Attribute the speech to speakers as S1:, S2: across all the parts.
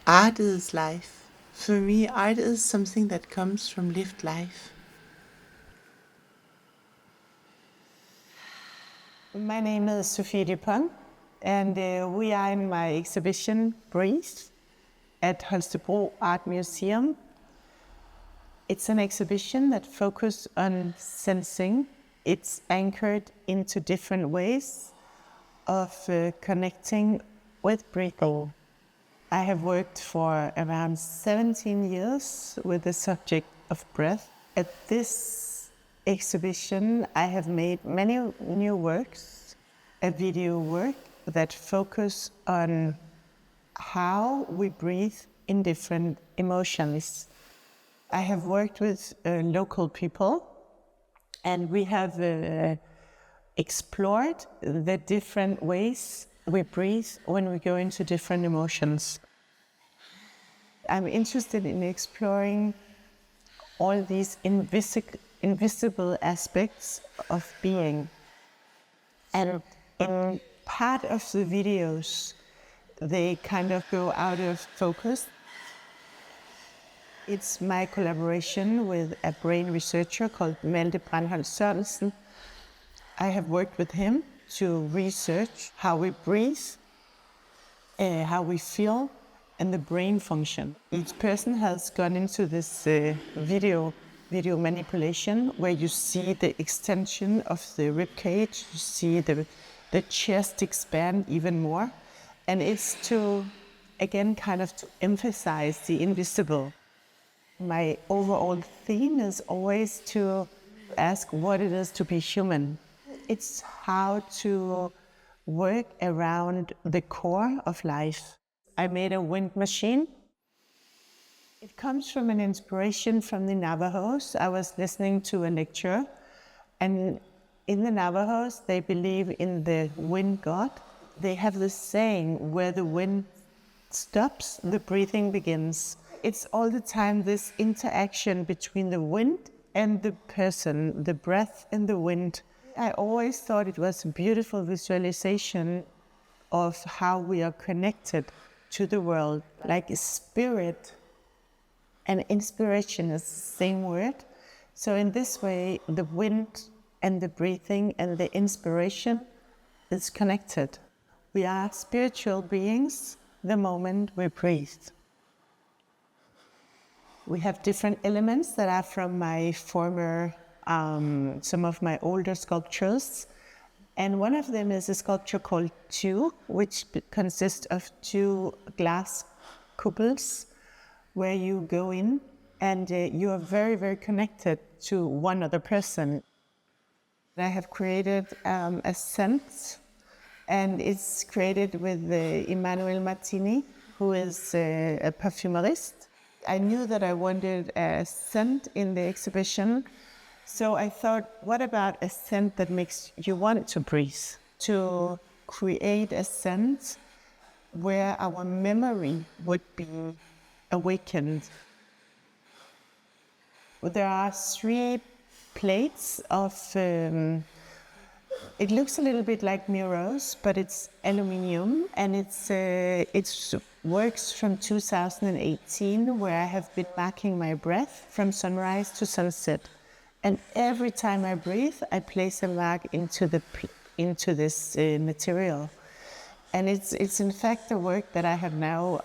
S1: Art is life. For me, art is something that comes from lived life.
S2: My name is Sophie Dupont, and we are in my exhibition Breathe at Holstebro Art Museum. It's an exhibition that focuses on sensing. It's anchored into different ways of connecting with breathing. I have worked for around 17 years with the subject of breath. At this exhibition, I have made many new works, a video work that focus on how we breathe in different emotions. I have worked with local people, and we have explored the different ways we breathe when we go into different emotions. I'm interested in exploring all these invisible aspects of being. And in part of the videos, they kind of go out of focus. It's my collaboration with a brain researcher called Malte Sørensen. I have worked with him to research how we breathe, how we feel, and the brain function. Each person has gone into this video manipulation where you see the extension of the rib cage, you see the chest expand even more. And it's to, again, kind of to emphasize the invisible. My overall theme is always to ask what it is to be human. It's how to work around the core of life. I made a wind machine. It comes from an inspiration from the Navajos. I was listening to a lecture, and in the Navajos, they believe in the wind god. They have this saying, where the wind stops, the breathing begins. It's all the time this interaction between the wind and the person, the breath and the wind. I always thought it was a beautiful visualization of how we are connected to the world, like a spirit and inspiration is the same word. So in this way, the wind and the breathing and the inspiration is connected. We are spiritual beings the moment we breathe. We have different elements that are from my former, some of my older sculptures. And one of them is a sculpture called Two, which consists of two glass couples where you go in and you are very, very connected to one other person. I have created a scent, and it's created with Emmanuel Martini, who is a perfumerist. I knew that I wanted a scent in the exhibition, so I thought, what about a scent that makes you want to breathe? To create a scent where our memory would be awakened. There are 3 plates of, it looks a little bit like mirrors, but it's aluminium, and it works from 2018, where I have been marking my breath from sunrise to sunset. And every time I breathe, I place a mark into this material. And it's in fact a work that I have now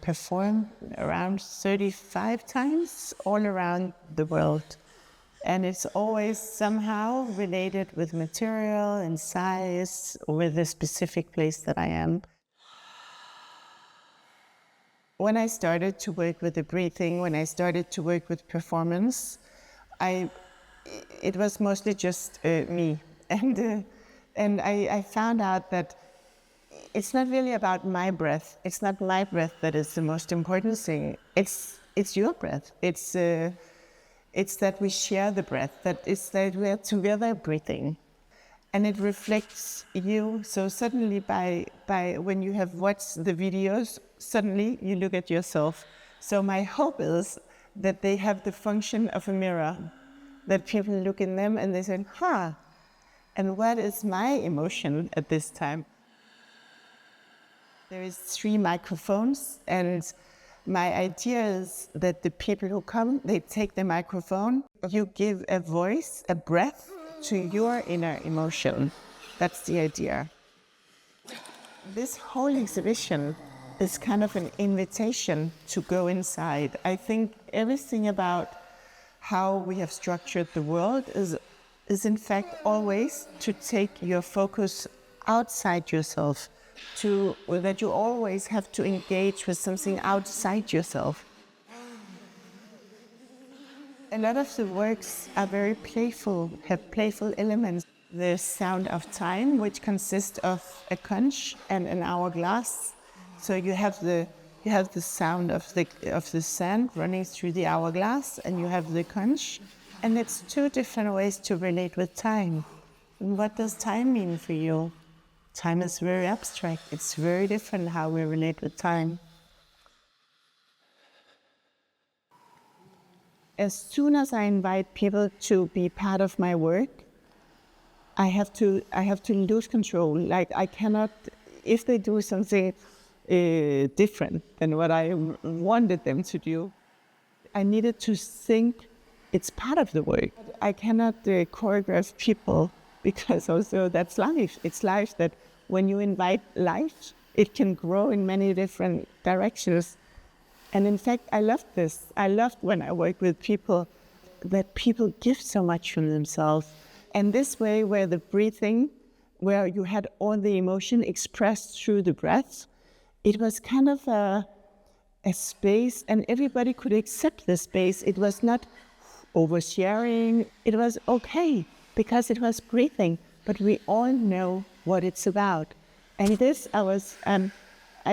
S2: performed around 35 times all around the world. And it's always somehow related with material and size, with the specific place that I am. When I started to work with the breathing, when I started to work with performance, it was mostly just me. And I found out that it's not really about my breath. It's not my breath that is the most important thing. It's your breath. It's that we share the breath, that we are together breathing. And it reflects you. So suddenly by when you have watched the videos, suddenly you look at yourself. So my hope is that they have the function of a mirror, that people look in them and they say, and what is my emotion at this time? There is 3 microphones, and my idea is that the people who come, they take the microphone, you give a voice, a breath to your inner emotion. That's the idea. This whole exhibition is kind of an invitation to go inside. I think everything about how we have structured the world is in fact always to take your focus outside yourself, that you always have to engage with something outside yourself. A lot of the works are very playful, have playful elements. The sound of time, which consists of a conch and an hourglass. So you have the sound of the sand running through the hourglass, and you have the conch, and it's 2 different ways to relate with time. And what does time mean for you? Time is very abstract. It's very different how we relate with time. As soon as I invite people to be part of my work, I have to lose control. Like, I cannot, if they do something different than what I wanted them to do, I needed to think it's part of the work. I cannot choreograph people, because also that's life. It's life that when you invite life, it can grow in many different directions. And in fact, I loved this. I loved when I work with people, that people give so much from themselves. And this way, where the breathing, where you had all the emotion expressed through the breath, it was kind of a space, and everybody could accept the space. It was not oversharing. It was okay, because it was breathing. But we all know what it's about. And this, I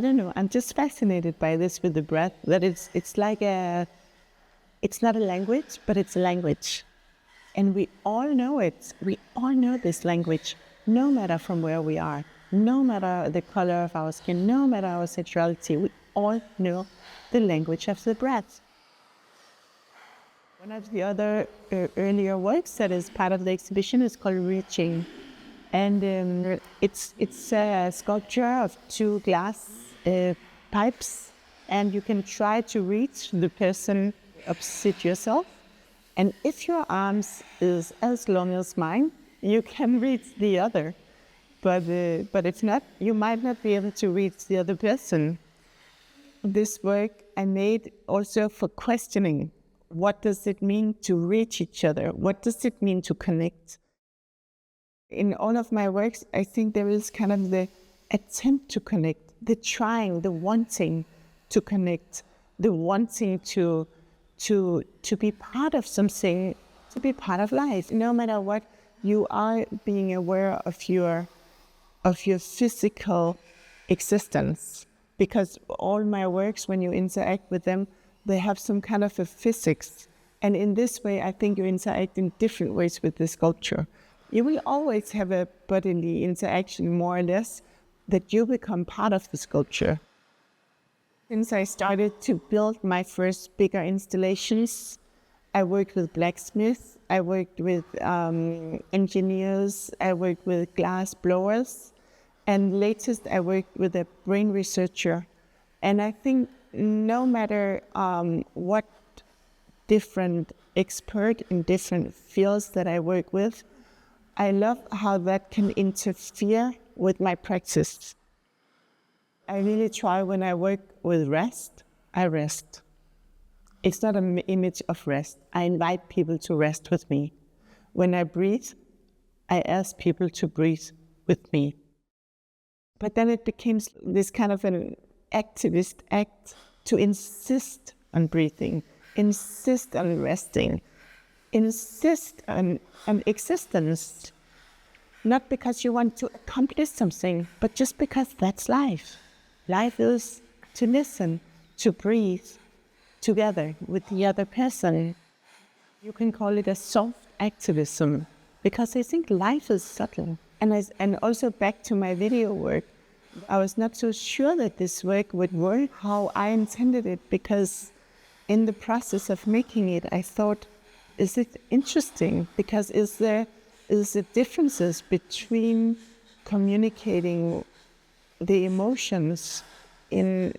S2: don't know, I'm just fascinated by this with the breath, that it's not a language, but it's a language. And we all know it. We all know this language, no matter from where we are, no matter the color of our skin, no matter our sexuality. We all know the language of the breath. One of the other earlier works that is part of the exhibition is called Reaching. And it's a sculpture of 2 glass pipes, and you can try to reach the person opposite yourself. And if your arms is as long as mine, you can reach the other. But if not, you might not be able to reach the other person. This work I made also for questioning. What does it mean to reach each other? What does it mean to connect? In all of my works, I think there is kind of the attempt to connect, the trying, the wanting to connect, the wanting to be part of something, to be part of life. No matter what, you are being aware of your physical existence. Because all my works, when you interact with them, they have some kind of a physics. And in this way, I think you interact in different ways with the sculpture. You will always have a bodily interaction, more or less, that you become part of the sculpture. Since I started to build my first bigger installations, I worked with blacksmiths, I worked with engineers, I worked with glass blowers, and latest I worked with a brain researcher. And I think no matter what different expert in different fields that I work with, I love how that can interfere with my practice. I really try, when I work with rest, I rest. It's not an image of rest. I invite people to rest with me. When I breathe, I ask people to breathe with me. But then it became this kind of an activist act to insist on breathing, insist on resting, insist on existence. Not because you want to accomplish something, but just because that's life. Life is to listen, to breathe together with the other person. You can call it a soft activism, because I think life is subtle. And also back to my video work, I was not so sure that this work would work how I intended it, because in the process of making it, I thought, is it interesting? Because is there differences between communicating the emotions in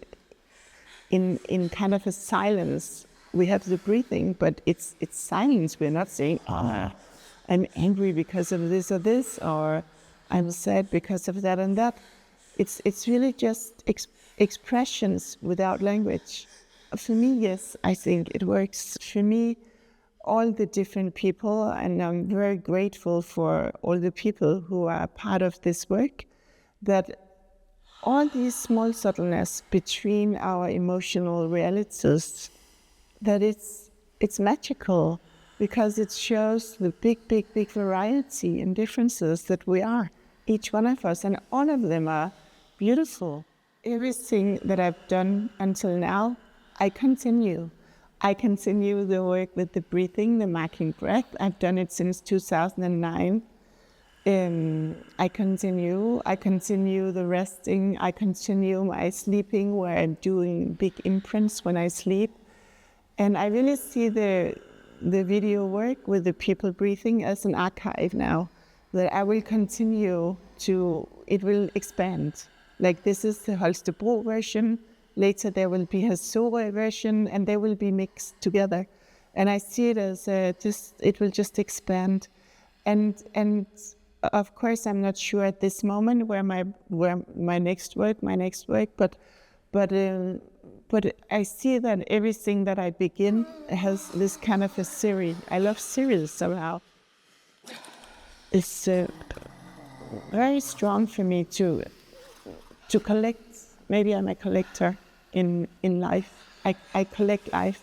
S2: kind of a silence. We have the breathing, but it's silence. We're not saying, I'm angry because of this or this, or I'm sad because of that and that. It's really just expressions without language. For me, yes, I think it works. For me, all the different people, and I'm very grateful for all the people who are part of this work, that all these small subtlenesses between our emotional realities, that it's magical, because it shows the big variety and differences that we are, each one of us, and all of them are beautiful. Everything that I've done until now, I continue. I continue the work with the breathing, the marking breath. I've done it since 2009. I continue the resting. I continue my sleeping, where I'm doing big imprints when I sleep. And I really see the video work with the people breathing as an archive now, that I will continue to, it will expand. Like, this is the Holstebro version. Later there will be a Sorø version, and they will be mixed together. And I see it as it will just expand. And of course, I'm not sure at this moment where my next work, but I see that everything that I begin has this kind of a series. I love series somehow. It's very strong for me to collect. Maybe I'm a collector in life. I collect life.